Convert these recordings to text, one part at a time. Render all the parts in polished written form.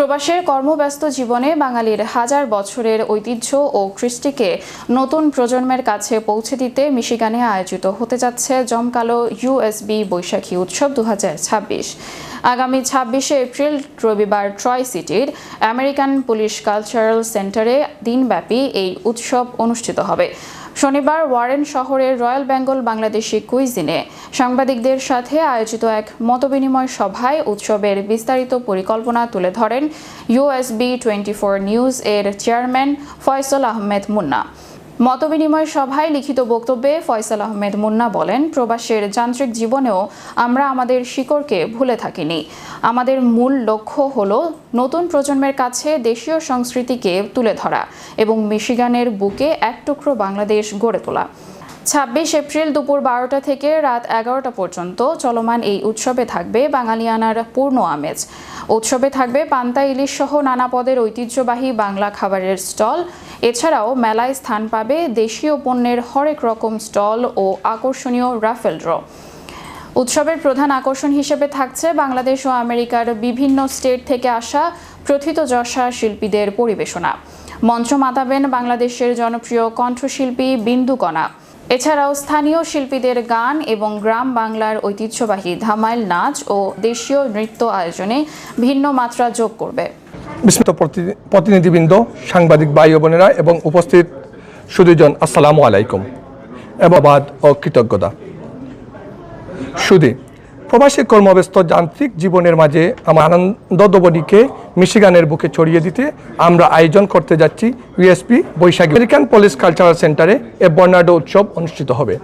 প্রবাসের কর্মব্যস্ত জীবনে বাঙালির হাজার বছরের ঐতিহ্য ও কৃষ্টিকে নতুন প্রজন্মের কাছে পৌঁছে দিতে মিশিগানে আয়োজিত হতে যাচ্ছে জমকালো ইউএসবি বৈশাখী উৎসব 2026। আগামী 26শে এপ্রিল রবিবার ট্রয় সিটির আমেরিকান পুলিশ কালচারাল সেন্টারে দিনব্যাপী এই উৎসব অনুষ্ঠিত হবে। শনিবার ওয়ারেন শহরের রয়্যাল বেঙ্গল বাংলাদেশি কুইজিনে সাংবাদিকদের সাথে আয়োজিত এক মতবিনিময় সভায় উৎসবের বিস্তারিত পরিকল্পনা তুলে ধরেন ইউএসবি 24 নিউজ এর চেয়ারম্যান ফয়সাল আহমেদ মুন্না। মতবিনিময় সভায় লিখিত বক্তব্যে ফয়সাল আহমেদ মুন্না বলেন, প্রবাসের যান্ত্রিক জীবনেও আমরা আমাদের শিকড়কে ভুলে থাকিনি। আমাদের মূল লক্ষ্য হলো নতুন প্রজন্মের কাছে দেশীয় সংস্কৃতিকে তুলে ধরা এবং মিশিগানের বুকে এক টুকরো বাংলাদেশ গড়ে তোলা। 26 এপ্রিল দুপুর 12টা থেকে রাত 11টা পর্যন্ত চলমান এই উৎসবে থাকবে বাঙালিয়ানার পূর্ণ আমেজ। উৎসবে থাকবে পান্তা ইলিশ সহ নানা পদের ঐতিহ্যবাহী বাংলা খাবারের স্টল। এছাড়াও মেলায় স্থান পাবে দেশীয় পণ্যের হরেক রকম স্টল ও আকর্ষণীয় রাফেল ড্র। উৎসবের প্রধান আকর্ষণ হিসেবে থাকছে বাংলাদেশ ও আমেরিকার বিভিন্ন স্টেট থেকে আসা প্রথিতযশা শিল্পীদের পরিবেশনা। মঞ্চ মাতাবেন বাংলাদেশের জনপ্রিয় কণ্ঠশিল্পী বিন্দুকণা। এছাড়াও স্থানীয় শিল্পীদের গান এবং গ্রাম বাংলার ঐতিহ্যবাহী ধামাইল নাচ ও দেশীয় নৃত্য আয়োজনে ভিন্ন মাত্রা যোগ করবে। বিস্মিত প্রতিনিধিবৃন্দ, সাংবাদিক ভাই বোনেরা এবং উপস্থিত সুধীজন, আসসালামু আলাইকুম এবং বাদ ও কৃতজ্ঞতা। সুধী, প্রবাসী কর্মব্যস্ত যান্ত্রিক জীবনের মাঝে আমার আনন্দধ্বনিকে মিশিগানের বুকে ছড়িয়ে দিতে আমরা আয়োজন করতে যাচ্ছি ইউএসবি বৈশাখী আমেরিকান পুলিশ কালচারাল সেন্টারে এ বর্ণাঢ্য উৎসব অনুষ্ঠিত হবে।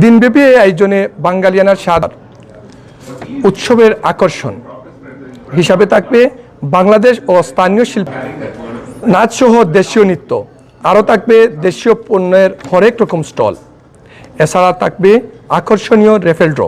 দিনব্যাপী এই আয়োজনে বাঙালিয়ানার স্বাদ উৎসবের আকর্ষণ হিসাবে থাকবে বাংলাদেশ ও স্থানীয় শিল্পী নাচ সহ দেশীয় নৃত্য। আরও থাকবে দেশীয় পণ্যের হরেক রকম স্টল। এছাড়া থাকবে আকর্ষণীয় রেফেল ড্র।